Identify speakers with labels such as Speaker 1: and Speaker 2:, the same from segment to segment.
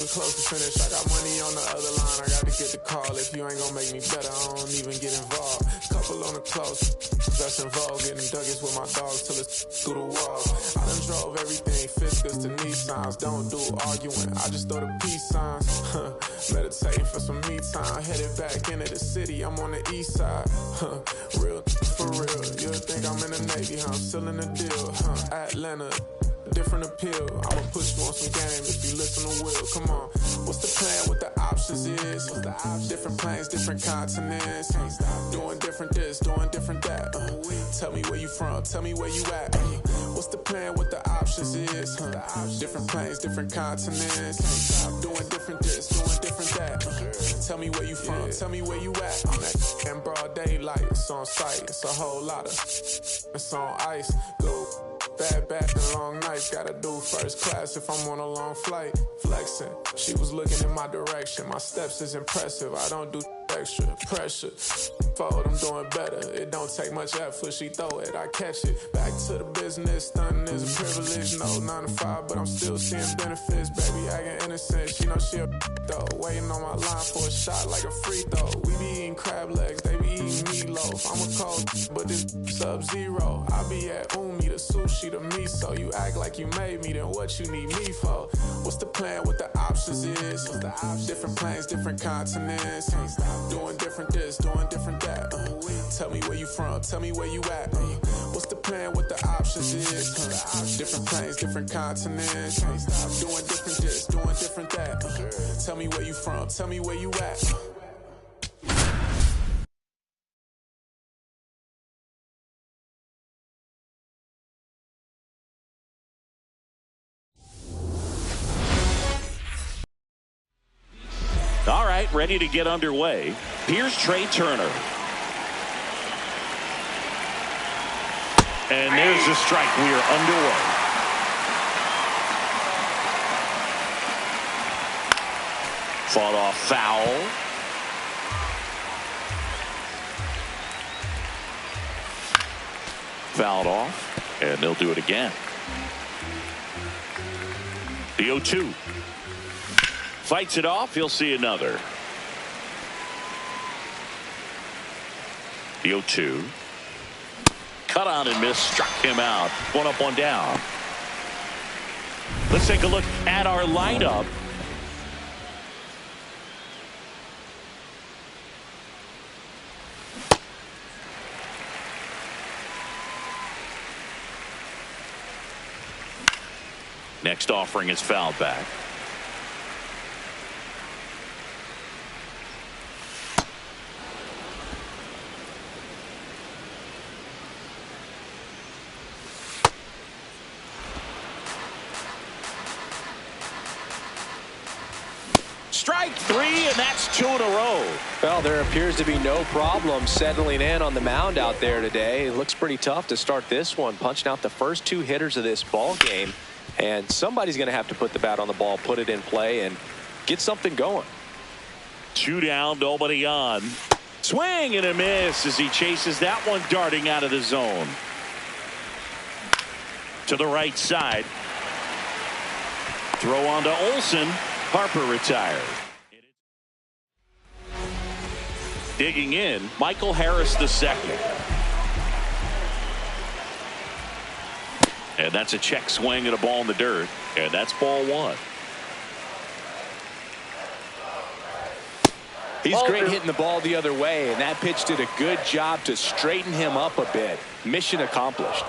Speaker 1: Close to finish, I got money on the other line. I gotta get the call. If you ain't gonna make me better, I don't even get involved. Couple on the close, that's involved. Getting Douglas with my dogs till it's through the walls. I done drove everything, Fiscus to Nissans. Don't do arguing, I just throw the peace signs. Meditating for some me time. Headed back into the city, I'm on the east side. Real for real, you'll think I'm in the Navy, I'm still in the deal. Atlanta. Different appeal. I'ma push you on some game if you listen to Will. Come on. What's the plan? What the options is? What's the options? Different planes, different continents. Doing different this, doing different that. Tell me where you from. Tell me where you at. What's the plan? What the options is? Different planes, different continents. Doing different this, doing different that. Tell me where you from. Tell me where you at. I'm at in broad daylight. It's on sight. It's a whole lot of. It's on ice. Go. Bad and long nights, gotta do first class if I'm on a long flight. Flexing, she was looking in my direction. My steps is impressive, I don't do extra pressure. Forward, I'm doing better. It don't take much effort, she throw it, I catch it. Back to the business, stunning is a privilege. No 9 to 5, but I'm still seeing benefits. Baby, acting innocent, she know she a though. Waiting on my line for a shot like a free throw. We be eating crab legs, they be eating meatloaf. I'm a cold, but this sub-zero. I be at Umi, the sushi, the miso. You act like you made me, then what you need me for? What's the plan? What the options is? What's the options? Different planes, different continents. Doing different this, doing different that. Tell me where you from, tell me where you at. What's the plan? What the options is? Different planes, different continents. Doing different this, doing different that. Tell me where you from, tell me where you at.
Speaker 2: All right, ready to get underway. Here's Trey Turner. And there's the strike. We are underway. Fought off foul. Fouled off, and they'll do it again. The 0-2. Fights it off. He'll see another. The 0-2. Cut on and miss. Struck him out. One up, one down. Let's take a look at our lineup. Next offering is fouled back. Strike three, and that's 2 in a row.
Speaker 3: Well, there appears to be no problem settling in on the mound out there today. It looks pretty tough to start this one, punching out the first 2 hitters of this ball game. And somebody's going to have to put the bat on the ball, put it in play, and get something going.
Speaker 2: 2 down, nobody on. Swing and a miss as he chases that one darting out of the zone. To the right side. Throw on to Olsen. Harper retired. Digging in, Michael Harris II. And that's a check swing and a ball in the dirt. And that's ball 1.
Speaker 3: He's great hitting the ball the other way, and that pitch did a good job to straighten him up a bit. Mission accomplished.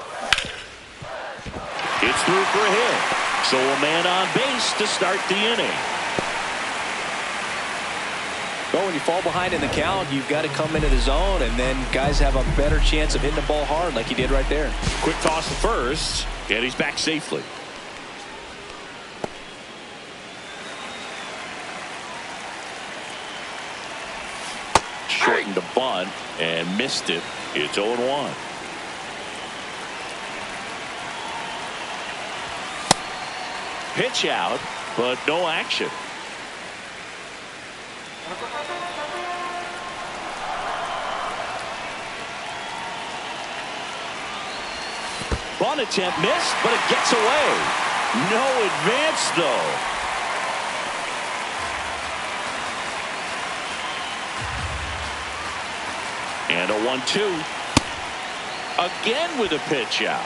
Speaker 2: It's through for a hit. So a man on base to start the inning.
Speaker 3: Well, when you fall behind in the count, you've got to come into the zone, and then guys have a better chance of hitting the ball hard like he did right there.
Speaker 2: Quick toss to first, and he's back safely. Shortened the bunt and missed it. It's 0-1. Pitch out, but no action. Bunt attempt missed, but it gets away. No advance, though. And a 1-2. Again with a pitch out.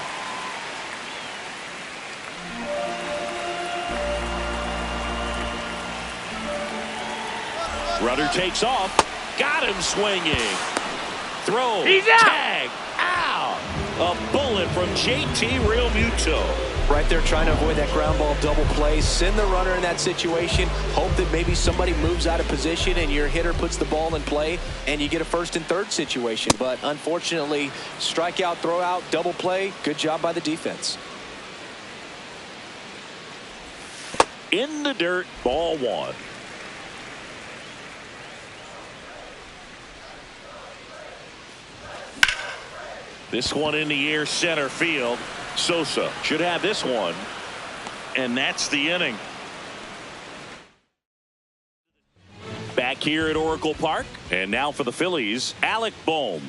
Speaker 2: Runner takes off. Got him swinging. Throw.
Speaker 4: He's out.
Speaker 2: Tag. Out. A bullet from JT Realmuto.
Speaker 3: Right there trying to avoid that ground ball double play. Send the runner in that situation. Hope that maybe somebody moves out of position and your hitter puts the ball in play and you get a first and third situation. But unfortunately, strikeout, throw out, double play. Good job by the defense.
Speaker 2: In the dirt, ball one. This one in the air, center field. Sosa should have this one. And that's the inning. Back here at Oracle Park. And now for the Phillies, Alec Bohm.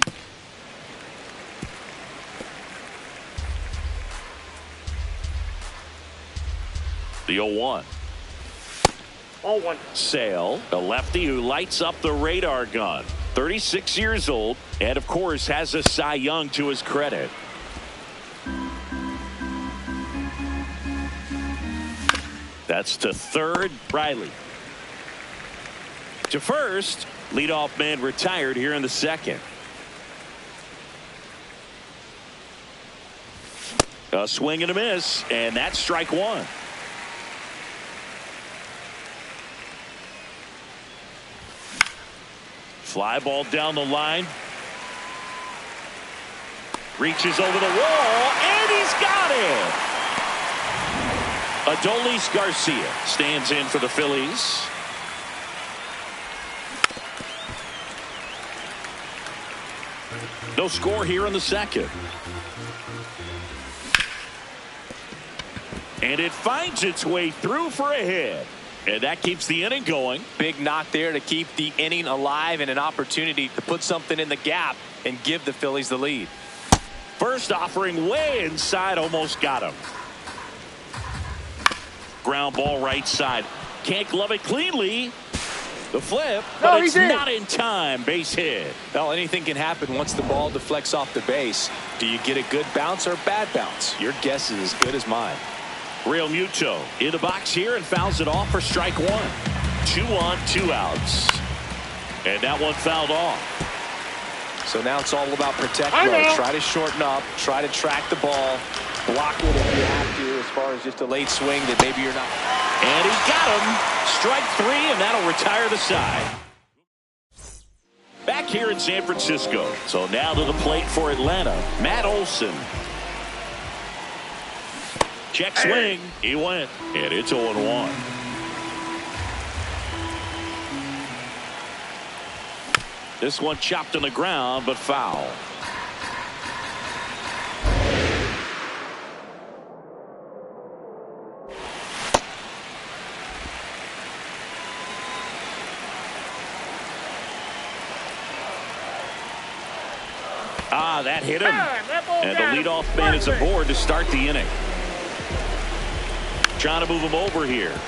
Speaker 2: The 0-1.
Speaker 4: 0-1.
Speaker 2: Sale, a lefty who lights up the radar gun. 36 years old, and of course has a Cy Young to his credit. That's to third, Riley. To first, leadoff man retired here in the second. A swing and a miss, and that's strike one. Fly ball down the line. Reaches over the wall, and he's got it. Adolis Garcia stands in for the Phillies. No score here in the second. And it finds its way through for a hit. And that keeps the inning going.
Speaker 3: Big knock there to keep the inning alive and an opportunity to put something in the gap and give the Phillies the lead.
Speaker 2: First offering way inside, almost got him. Ground ball right side. Can't glove it cleanly. The flip, but it's not in time. Base hit.
Speaker 3: Well, anything can happen once the ball deflects off the base. Do you get a good bounce or a bad bounce? Your guess is as good as mine.
Speaker 2: Realmuto in the box here and fouls it off for strike one. 2 on, 2 outs. And that one fouled off.
Speaker 3: So now it's all about protect mode. Try to shorten up, try to track the ball, block it if you have to, as far as just a late swing that maybe you're not.
Speaker 2: And he got him. Strike 3, and that'll retire the side. Back here in San Francisco. So now to the plate for Atlanta, Matt Olson. Check swing. He went. And it's 0-1. This one chopped on the ground, but foul. That hit him. And the leadoff man is aboard to start the inning. Trying to move him over here.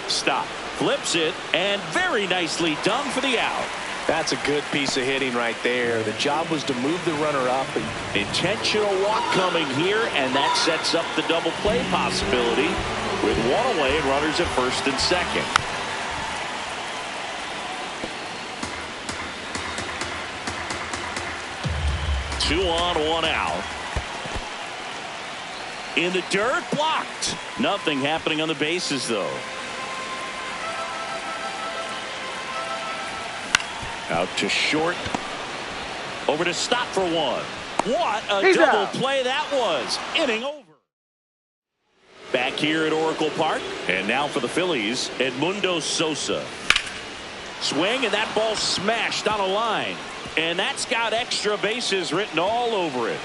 Speaker 2: Stop. Flips it, and very nicely done for the out.
Speaker 3: That's a good piece of hitting right there. The job was to move the runner up.
Speaker 2: Intentional walk coming here, and that sets up the double play possibility with one away and runners at first and second. Two on, 1 out. In the dirt, blocked. Nothing happening on the bases, though. Out to short. Over to stop for one. What a double play that was. Inning over. Back here at Oracle Park. And now for the Phillies, Edmundo Sosa. Swing, and that ball smashed on a line. And that's got extra bases written all over it.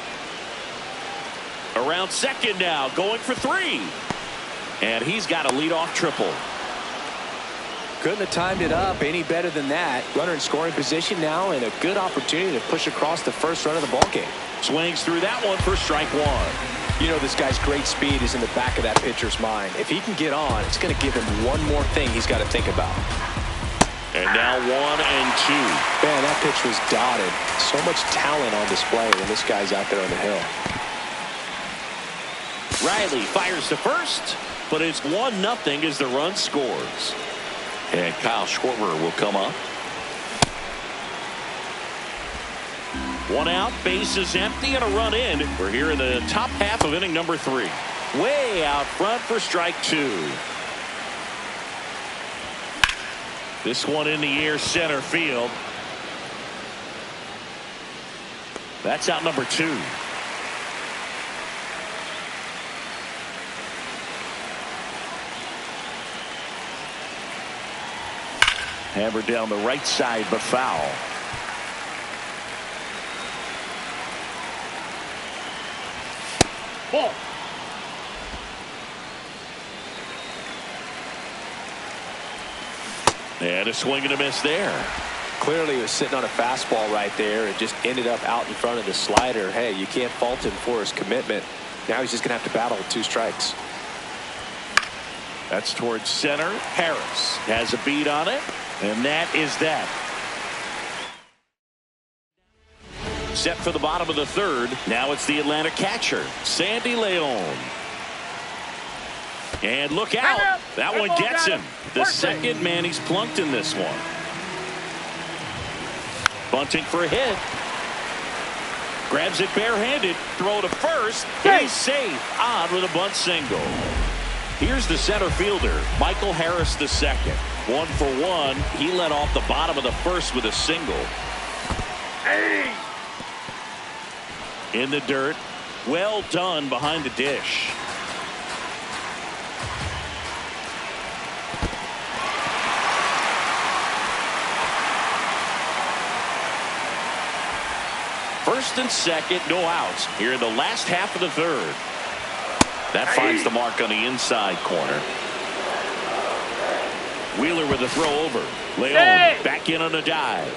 Speaker 2: Around second now, going for 3. And he's got a leadoff triple.
Speaker 3: Couldn't have timed it up any better than that. Runner in scoring position now, and a good opportunity to push across the first run of the ballgame.
Speaker 2: Swings through that one for strike 1.
Speaker 3: You know, this guy's great speed is in the back of that pitcher's mind. If he can get on, it's going to give him one more thing he's got to think about.
Speaker 2: And now 1-2.
Speaker 3: Man, that pitch was dotted. So much talent on display when this guy's out there on the hill.
Speaker 2: Riley fires to first, but it's 1-0 as the run scores. And Kyle Schwarber will come up. 1 out, bases empty, and a run in. We're here in the top half of inning number 3. Way out front for strike 2. This one in the air, center field. That's out number 2. Hammered down the right side, but foul.
Speaker 4: Ball.
Speaker 2: And a swing and a miss there.
Speaker 3: Clearly he was sitting on a fastball right there and just ended up out in front of the slider. Hey, you can't fault him for his commitment. Now he's just going to have to battle with 2 strikes.
Speaker 2: That's towards center. Harris has a beat on it, and that is that. Set for the bottom of the 3rd. Now it's the Atlanta catcher, Sandy Leon. And look out. That one gets him. The second man he's plunked in this one. Bunting for a hit. Grabs it barehanded. Throw to first. He's safe. On with a bunt single. Here's the center fielder, Michael Harris II. 1 for 1. He led off the bottom of the 1st with a single.
Speaker 4: Hey.
Speaker 2: In the dirt. Well done behind the dish. First and second, no outs here in the last half of the 3rd. That finds the mark on the inside corner. Wheeler with a throw over. Leon back in on a dive.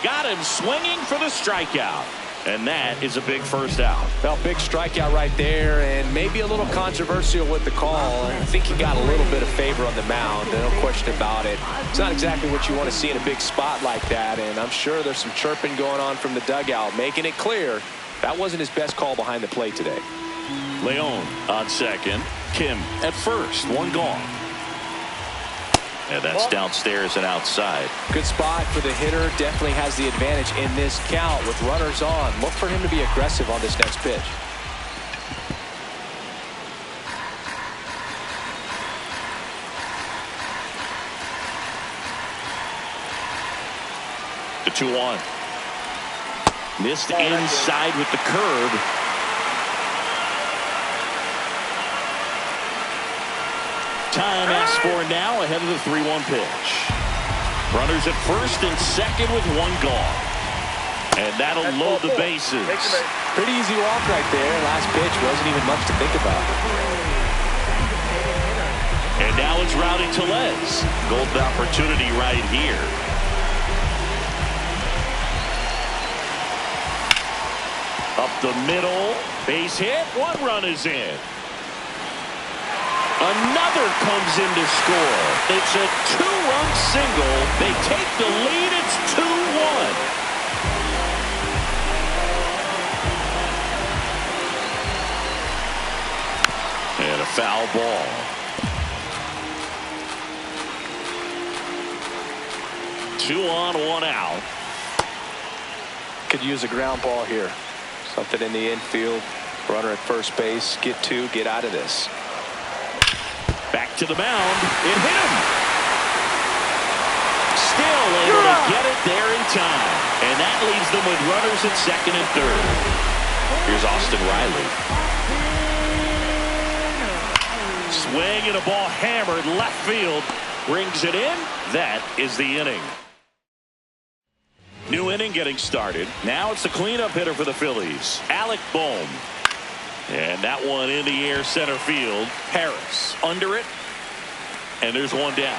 Speaker 2: Got him swinging for the strikeout. And that is a big first out.
Speaker 3: Well, big strikeout right there, and maybe a little controversial with the call. I think he got a little bit of favor on the mound, no question about it. It's not exactly what you want to see in a big spot like that, and I'm sure there's some chirping going on from the dugout, making it clear that wasn't his best call behind the plate today.
Speaker 2: Leon on second. Kim at first. 1 gone. And that's downstairs and outside.
Speaker 3: Good spot for the hitter. Definitely has the advantage in this count with runners on. Look for him to be aggressive on this next pitch.
Speaker 2: The 2-1. Missed inside with the curve. Time asked for now ahead of the 3-1 pitch. Runners at first and second with 1 gone. And that'll load the bases.
Speaker 3: Pretty easy walk right there. Last pitch wasn't even much to think about.
Speaker 2: And now it's Rowdy Tellez. Golden opportunity right here. Up the middle. Base hit. 1 run is in. Another comes in to score. It's a 2-run single. They take the lead. It's 2-1. And a foul ball. Two on, 1 out.
Speaker 3: Could use a ground ball here. Something in the infield. Runner at first base. Get 2. Get out of this.
Speaker 2: Back to the mound. It hit him. Still able to get it there in time. And that leaves them with runners at second and third. Here's Austin Riley. Swing and a ball hammered left field. Brings it in. That is the inning. New inning getting started. Now it's the cleanup hitter for the Phillies, Alec Bohm. And that one in the air, center field. Harris under it. And there's 1 down.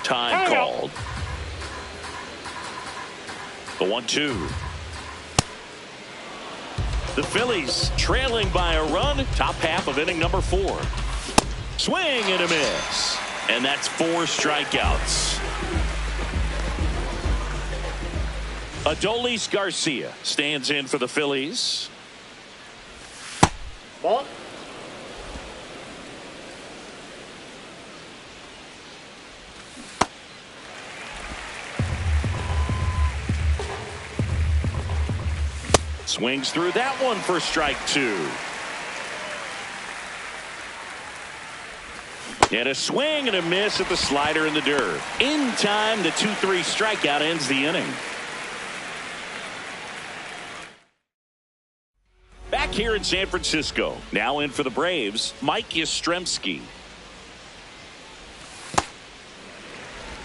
Speaker 2: Time called. The 1-2. The Phillies trailing by a run. Top half of inning number 4. Swing and a miss. And that's 4 strikeouts. Adolis Garcia stands in for the Phillies.
Speaker 4: Ball.
Speaker 2: Swings through that one for strike 2. And a swing and a miss at the slider in the dirt. In time, the 2-3 strikeout ends the inning. Back here in San Francisco, now in for the Braves, Mike Yastrzemski.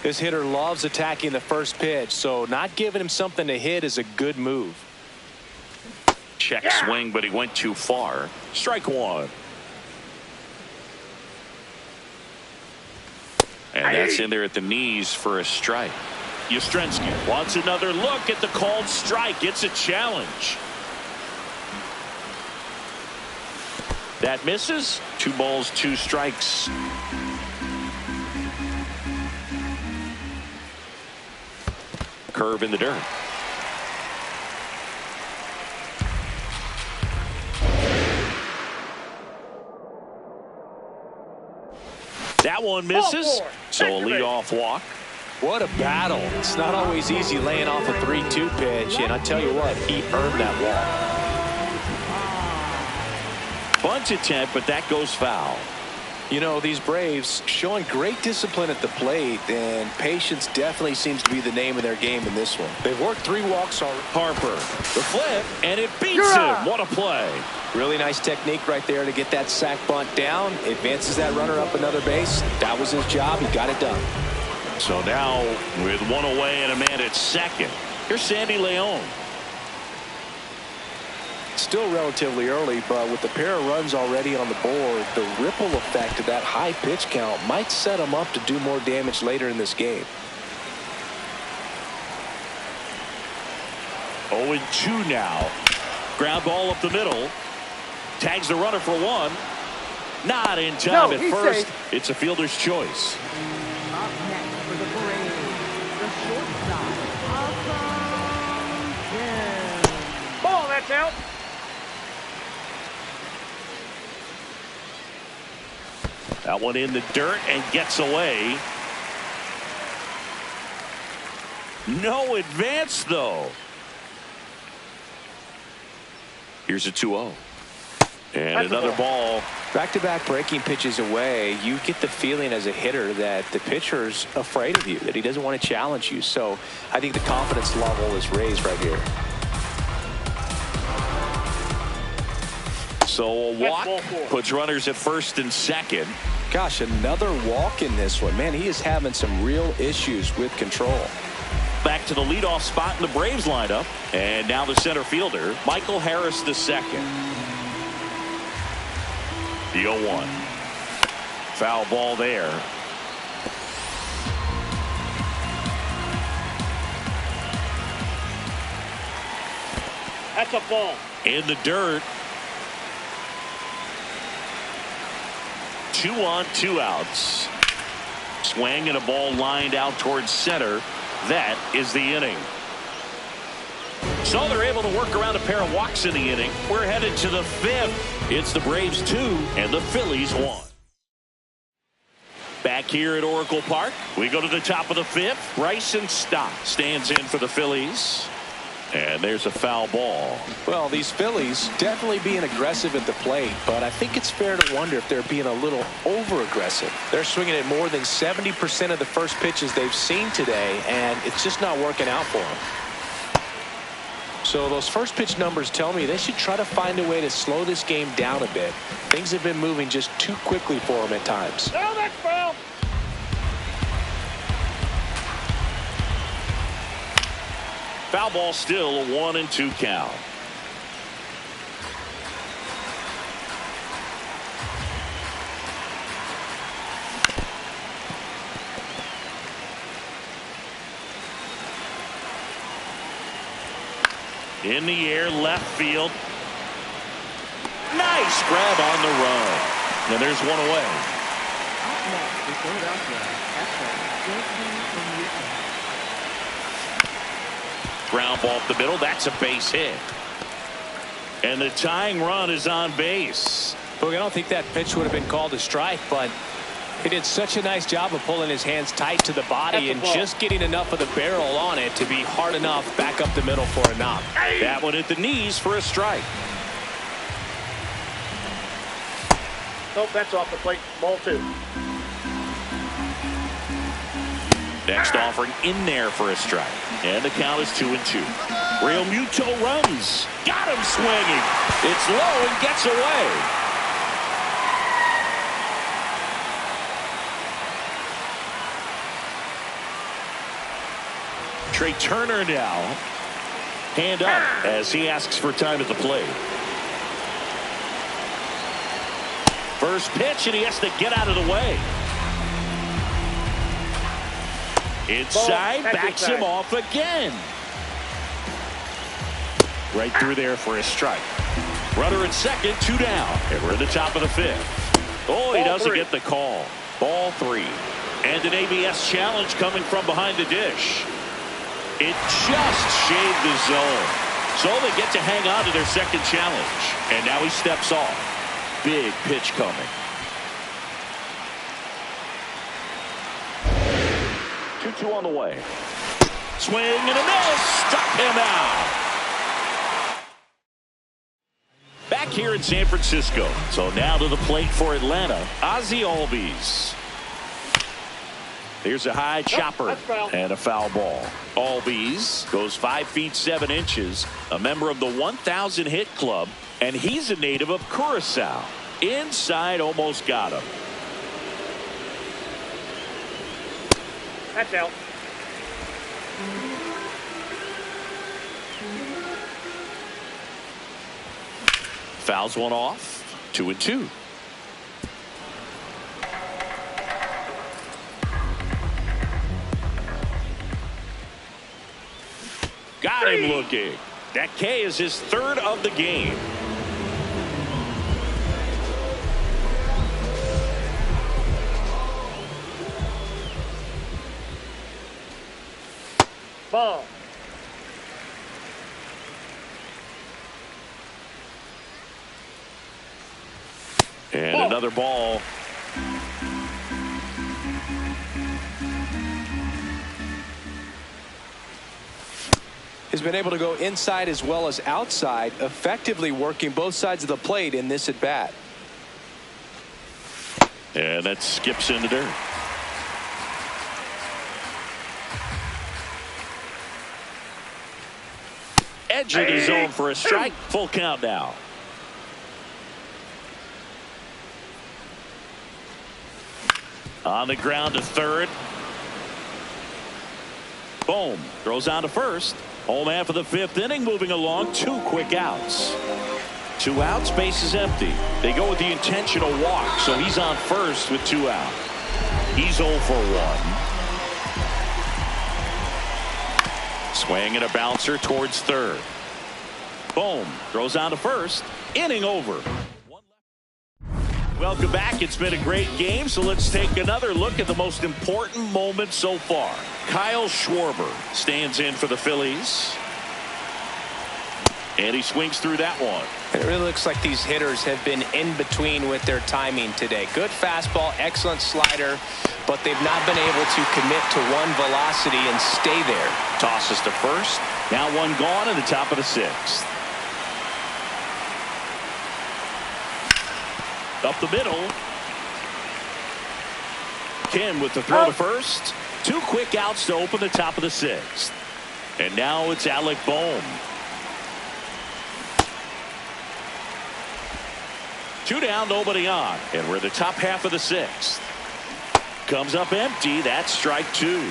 Speaker 3: This hitter loves attacking the first pitch, so not giving him something to hit is a good move.
Speaker 2: Check swing, but he went too far. Strike 1. And that's in there at the knees for a strike. Yastrzemski wants another look at the called strike. It's a challenge. That misses. 2 balls, 2 strikes. Curve in the dirt. That one misses. So a leadoff walk.
Speaker 3: What a battle. It's not always easy laying off a 3-2 pitch, and I tell you what, he earned that walk.
Speaker 2: Bunt attempt, but that goes foul.
Speaker 3: You know, these Braves showing great discipline at the plate, and patience definitely seems to be the name of their game in this one. They've worked 3 walks already.
Speaker 2: Harper, the flip, and it beats him. What a play.
Speaker 3: Really nice technique right there to get that sac bunt down. Advances that runner up another base. That was his job. He got it done.
Speaker 2: So now with 1 away and a man at second, here's Sandy Leon.
Speaker 3: Still relatively early, but with the pair of runs already on the board, the ripple effect of that high pitch count might set him up to do more damage later in this game.
Speaker 2: 0-2 now. Ground ball up the middle. Tags the runner for 1. Not in time at first. Safe. It's a fielder's choice.
Speaker 5: Up next for the Braves, the shortstop, Austin.
Speaker 4: Ball, that's out.
Speaker 2: That one in the dirt and gets away. No advance, though. Here's a 2-0. And another ball.
Speaker 3: Back-to-back breaking pitches away, you get the feeling as a hitter that the pitcher's afraid of you, that he doesn't want to challenge you. So I think the confidence level is raised right here.
Speaker 2: So a walk puts runners at first and second.
Speaker 3: Gosh, another walk in this one. Man, he is having some real issues with control.
Speaker 2: Back to the leadoff spot in the Braves lineup. And now the center fielder, Michael Harris II. The 0-1. Foul ball there.
Speaker 4: That's a ball.
Speaker 2: In the dirt. 2 on, 2 outs. Swing and a ball lined out towards center. That is the inning. So they're able to work around a pair of walks in the inning. We're headed to the 5th. It's the Braves 2 and the Phillies 1. Back here at Oracle Park, we go to the top of the 5th. Bryson Stott stands in for the Phillies. And there's a foul ball.
Speaker 3: Well, these Phillies definitely being aggressive at the plate, but I think it's fair to wonder if they're being a little over-aggressive. They're swinging at more than 70% of the first pitches they've seen today, and it's just not working out for them. So those first pitch numbers tell me they should try to find a way to slow this game down a bit. Things have been moving just too quickly for them at times.
Speaker 4: No, that's foul.
Speaker 2: Foul ball still, a 1-2 count. In the air, left field. Nice grab on the run. And there's one away.
Speaker 5: Up next for Philadelphia,
Speaker 2: Ground ball up the middle. That's a base hit. And the tying run is on base.
Speaker 3: Look, I don't think that pitch would have been called a strike, but he did such a nice job of pulling his hands tight to the body and just getting enough of the barrel on it to be hard enough back up the middle for a knock.
Speaker 2: That one at the knees for a strike.
Speaker 4: Nope, that's off the plate. Ball 2.
Speaker 2: Next offering in there for a strike. And the count is 2-2. Real Muto runs. Got him swinging. It's low and gets away. Trey Turner now. Hand up as he asks for time at the plate. First pitch, and he has to get out of the way. Inside, backs him off again. Right through there for a strike. Runner at second, 2 down. And we're at the top of the 5th. Oh, he doesn't get the call. Ball 3. And an ABS challenge coming from behind the dish. It just shaved the zone. So they get to hang on to their second challenge. And now he steps off. Big pitch coming. 2-2 on the way. Swing and a miss. Struck him out. Back here in San Francisco. So now to the plate for Atlanta, Ozzie Albies. Here's a high chopper and a foul ball. Albies goes 5 feet 7 inches, a member of the 1,000 hit club, and he's a native of Curacao. Inside, almost got him.
Speaker 4: That's out.
Speaker 2: Fouls one off. 2-2. Got him looking. That K is his 3rd of the game.
Speaker 4: Ball.
Speaker 2: And another ball.
Speaker 3: Has been able to go inside as well as outside, effectively working both sides of the plate in this at bat.
Speaker 2: And that skips in the dirt. Edging his zone for a strike. Full count now. On the ground to third. Boom. Throws on to first. Home half of the 5th inning, moving along. 2 quick outs. 2 outs, base is empty. They go with the intentional walk, so he's on first with 2 out. He's 0 for 1. Swing and a bouncer towards third. Boom. Throws on to first. Inning over. Welcome back. It's been a great game, so let's take another look at the most important moment so far. Kyle Schwarber stands in for the Phillies. And he swings through that one.
Speaker 3: It really looks like these hitters have been in between with their timing today. Good fastball, excellent slider, but they've not been able to commit to one velocity and stay there.
Speaker 2: Tosses to first. Now one gone in the top of the 6th. Up the middle. Kim with the throw to first. 2 quick outs to open the top of the 6th. And now it's Alec Bohm. 2 down, nobody on. And we're in the top half of the 6th. Comes up empty. That's strike 2.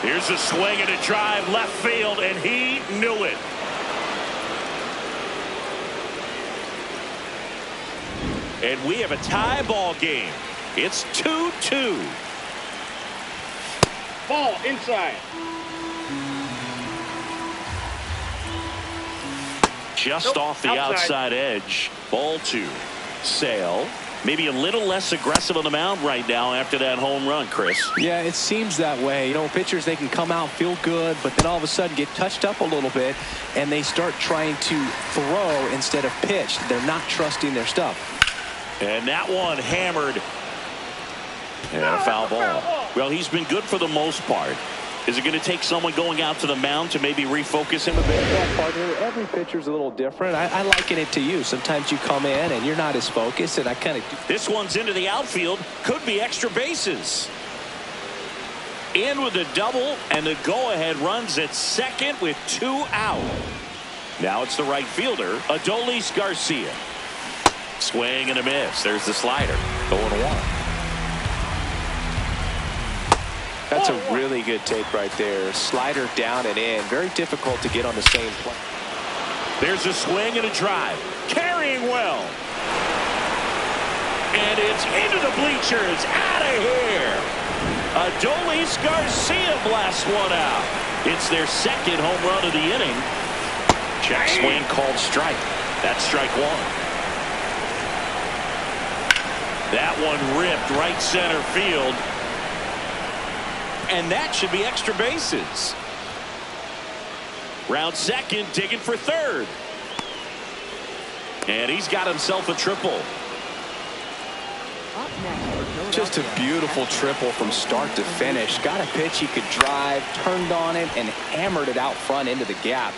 Speaker 2: Here's a swing and a drive left field, and he knew it. And we have a tie ball game. It's 2-2.
Speaker 4: Ball inside.
Speaker 2: Just off the outside edge. Ball 2. Sale. Maybe a little less aggressive on the mound right now after that home run, Chris.
Speaker 3: Yeah, it seems that way. You know, pitchers, they can come out, feel good, but then all of a sudden get touched up a little bit, and they start trying to throw instead of pitch. They're not trusting their stuff.
Speaker 2: And that one hammered. And a foul ball. Well, he's been good for the most part. Is it going to take someone going out to the mound to maybe refocus him a bit?
Speaker 3: Well, partner, every pitcher's a little different. I liken it to you. Sometimes you come in and you're not as focused, and I kind of...
Speaker 2: This one's into the outfield. Could be extra bases. In with a double, and the go-ahead runs at second with 2 out. Now it's the right fielder, Adolis Garcia. Swing and a miss. There's the slider. 0-1.
Speaker 3: That's a really good take right there. Slider down and in. Very difficult to get on the same play.
Speaker 2: There's a swing and a drive. Carrying well. And it's into the bleachers. Out of here. Adolis Garcia blasts one out. It's their second home run of the inning. Check swing called strike. That's strike 1. That one ripped right center field. And that should be extra bases. Round second, digging for third. And he's got himself a triple.
Speaker 3: Just a beautiful triple from start to finish. Got a pitch he could drive, turned on it, and hammered it out front into the gap.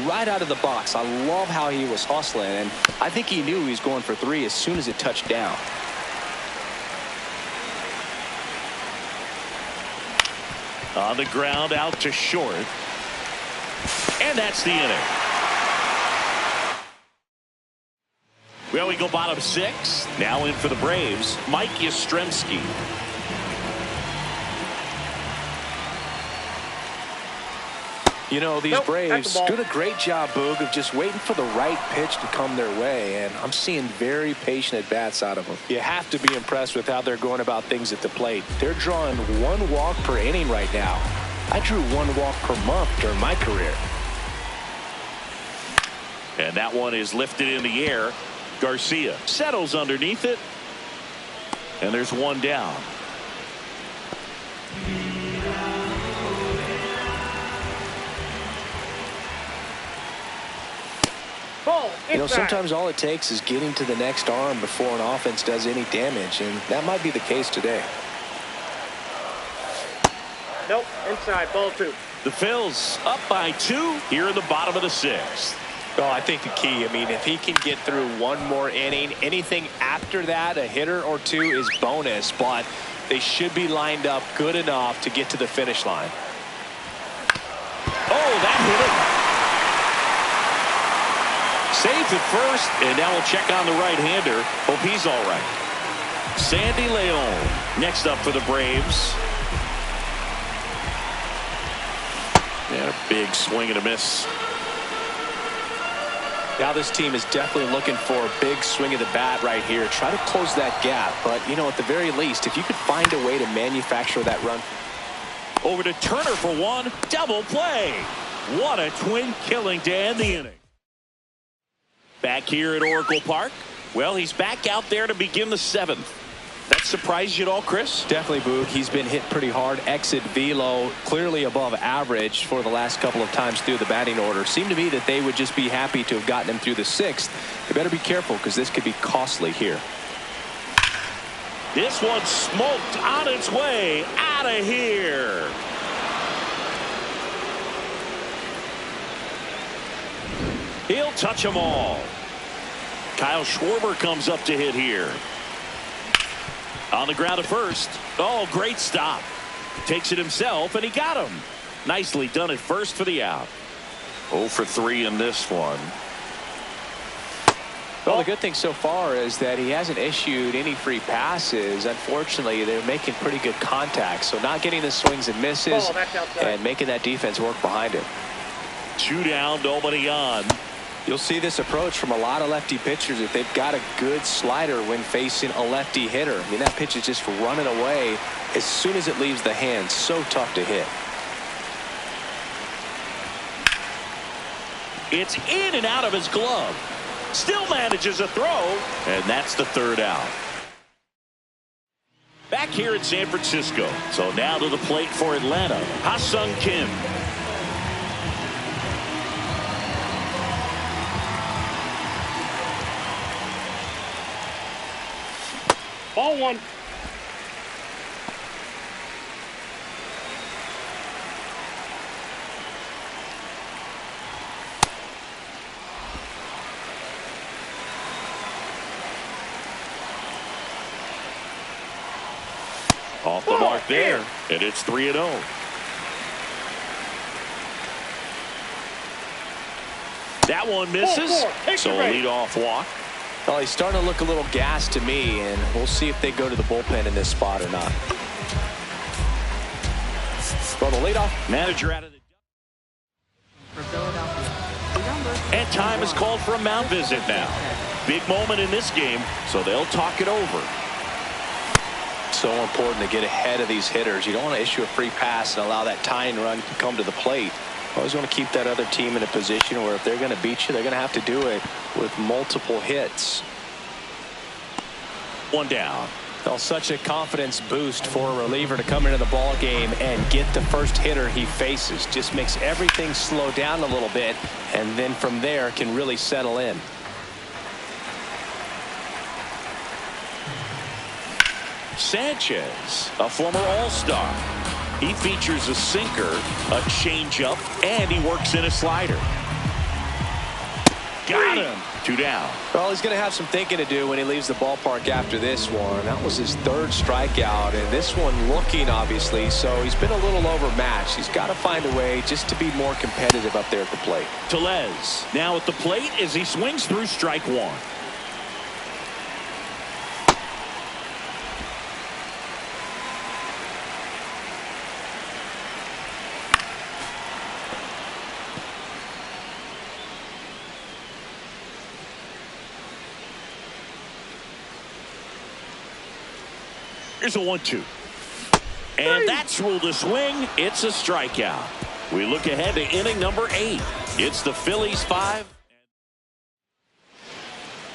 Speaker 3: Right out of the box. I love how he was hustling, and I think he knew he was going for 3 as soon as it touched down.
Speaker 2: On the ground, out to short. And that's the inning. Well, we go bottom 6. Now in for the Braves, Mike Yastrzemski.
Speaker 3: You know, these Braves doing a great job, Boog, of just waiting for the right pitch to come their way, and I'm seeing very patient at-bats out of them. You have to be impressed with how they're going about things at the plate. They're drawing 1 walk per inning right now. I drew 1 walk per month during my career.
Speaker 2: And that one is lifted in the air. Garcia settles underneath it, and there's 1 down.
Speaker 3: You know, sometimes all it takes is getting to the next arm before an offense does any damage, and that might be the case today.
Speaker 4: Nope, inside, ball 2.
Speaker 2: The Phils up by 2 here in the bottom of the 6th.
Speaker 3: Well, I think the key, I mean, if he can get through 1 more inning, anything after that, a hitter or 2 is bonus, but they should be lined up good enough to get to the finish line.
Speaker 2: Oh, that hit it. Safe at first, and now we'll check on the right-hander. Hope he's all right. Sandy Leon next up for the Braves. And a big swing and a miss.
Speaker 3: Now this team is definitely looking for a big swing of the bat right here. Try to close that gap, but, you know, at the very least, if you could find a way to manufacture that run.
Speaker 2: Over to Turner for 1. Double play. What a twin killing to end the inning. Back here at Oracle Park. Well, he's back out there to begin the 7th. That surprised you at all, Chris?
Speaker 3: Definitely, Boog. He's been hit pretty hard. Exit velo clearly above average for the last couple of times through the batting order. Seemed to me that they would just be happy to have gotten him through the 6th. They better be careful because this could be costly here.
Speaker 2: This one smoked on its way out of here. He'll touch them all. Kyle Schwarber comes up to hit here. On the ground at first. Oh, great stop. Takes it himself, and he got him. Nicely done at first for the out. 0 for 3 in this one.
Speaker 3: Well, the good thing so far is that he hasn't issued any free passes. Unfortunately, they're making pretty good contact. So not getting the swings and misses and making that defense work behind him.
Speaker 2: 2 down, nobody on.
Speaker 3: You'll see this approach from a lot of lefty pitchers if they've got a good slider when facing a lefty hitter. I mean, that pitch is just running away as soon as it leaves the hand. So tough to hit.
Speaker 2: It's in and out of his glove. Still manages a throw, and that's the third out. Back here in San Francisco. So now to the plate for Atlanta, Ha-Seong Kim.
Speaker 4: Ball one.
Speaker 2: Off the mark there, and it's 3-0. That one misses, so a leadoff walk.
Speaker 3: Well, he's starting to look a little gassed to me, and we'll see if they go to the bullpen in this spot or not. Well, the leadoff
Speaker 2: manager out of the...
Speaker 5: For Philadelphia.
Speaker 2: And time is called for a mound visit now. Big moment in this game, so they'll talk it over.
Speaker 3: So important to get ahead of these hitters. You don't want to issue a free pass and allow that tying run to come to the plate. Always want to keep that other team in a position where if they're going to beat you, they're going to have to do it with multiple hits.
Speaker 2: One down.
Speaker 3: Well, such a confidence boost for a reliever to come into the ball game and get the first hitter he faces. Just makes everything slow down a little bit, and then from there can really settle in.
Speaker 2: Sanchez, a former All-Star. He features a sinker, a changeup, and he works in a slider. Got him. 2 down.
Speaker 3: Well, he's going to have some thinking to do when he leaves the ballpark after this one. That was his third strikeout, and this one looking, obviously, so he's been a little overmatched. He's got to find a way just to be more competitive up there at the plate.
Speaker 2: Tellez now at the plate as he swings through strike one. Here's a 1-2. And that's ruled a swing. It's a strikeout. We look ahead to inning number 8. It's the Phillies 5.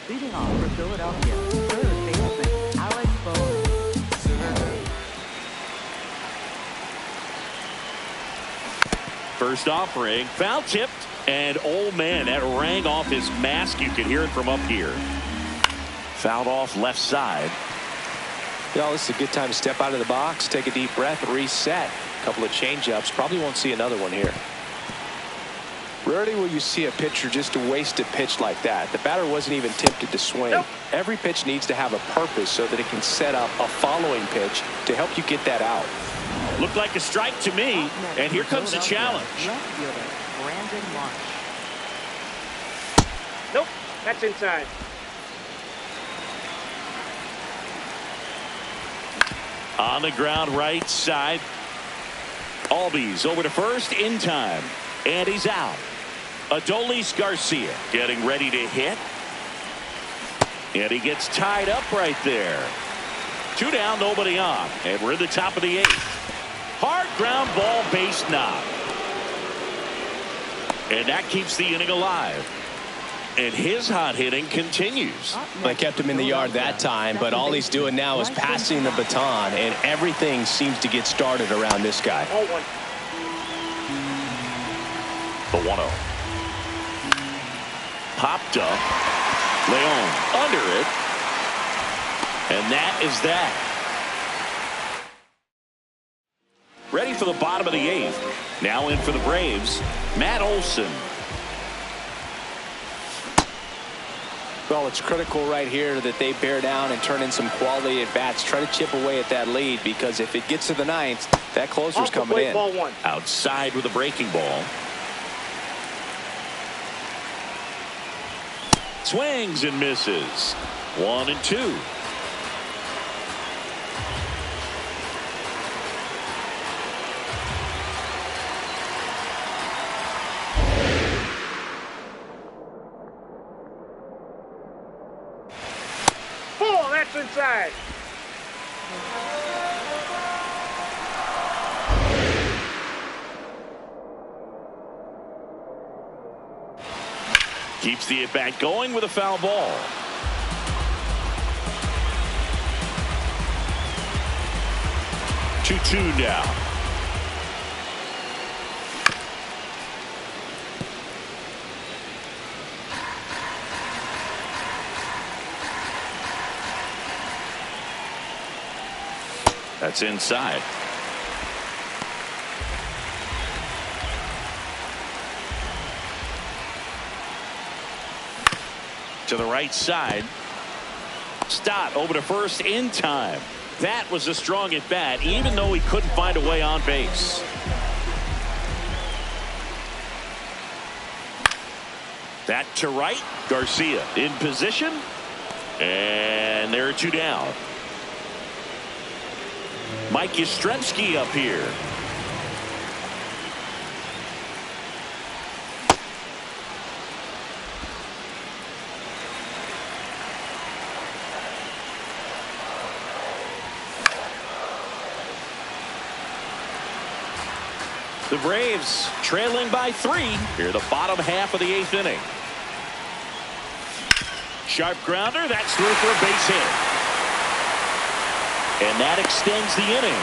Speaker 5: Leading off for Philadelphia, third baseman, Alex Bohm.
Speaker 2: First offering, foul tipped, and oh man, that rang off his mask. You could hear it from up here. Fouled off left side.
Speaker 3: Yeah, this is a good time to step out of the box, take a deep breath, reset. A couple of change-ups. Probably won't see another one here. Rarely will you see a pitcher just waste a pitch like that. The batter wasn't even tempted to swing.
Speaker 4: Nope.
Speaker 3: Every pitch needs to have a purpose so that it can set up a following pitch to help you get that out.
Speaker 2: Looked like a strike to me, and here comes the challenge.
Speaker 5: Left fielder, Brandon Marsh.
Speaker 4: Nope, that's inside.
Speaker 2: On the ground right side. Albies over to first in time. And he's out. Adolis Garcia getting ready to hit. And he gets tied up right there. 2 down, nobody on. And we're in the top of the 8th. Hard ground ball, base knock. And that keeps the inning alive. And his hot hitting continues.
Speaker 3: They kept him in the yard that time, but all he's doing now is passing the baton, and everything seems to get started around this guy.
Speaker 4: Ball one.
Speaker 2: The 1-0. Popped up. Leon under it. And that is that. Ready for the bottom of the 8th. Now in for the Braves, Matt Olson.
Speaker 3: Well, it's critical right here that they bear down and turn in some quality at bats. Try to chip away at that lead, because if it gets to the 9th, that closer's coming in.
Speaker 4: Ball one.
Speaker 2: Outside with a breaking ball. Swings and misses. 1-2.
Speaker 4: That's inside.
Speaker 2: Keeps the at-bat going with a foul ball. Two now. That's inside. To the right side. Stott over to first in time. That was a strong at bat, even though he couldn't find a way on base. That to right. Garcia in position. And there are two down. Mike Yastrzemski up here. The Braves trailing by 3 here the bottom half of the 8th inning. Sharp grounder. That's through for a base hit. And that extends the inning.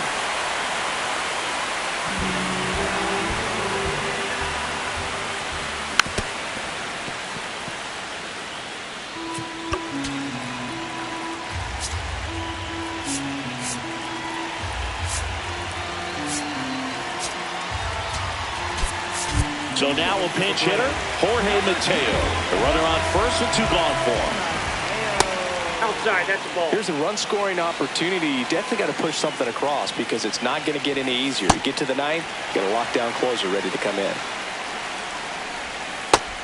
Speaker 2: So now a pinch hitter, Jorge Mateo. The runner on first with 2 gone for him.
Speaker 4: Outside, that's a ball.
Speaker 3: Here's a run-scoring opportunity. You definitely got to push something across because it's not going to get any easier. You get to the 9th, you got a lockdown closer ready to come in.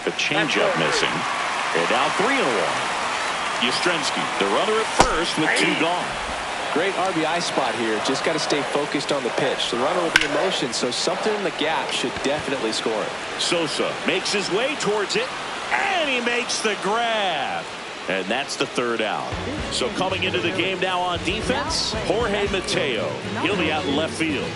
Speaker 2: The changeup missing. And now 3-1. Yastrzemski, the runner at first with 2 gone.
Speaker 3: Great RBI spot here. Just got to stay focused on the pitch. The runner will be in motion, so something in the gap should definitely score it.
Speaker 2: Sosa makes his way towards it, and he makes the grab. And that's the 3rd out. So coming into the game now on defense, Jorge Mateo. He'll be out in left field.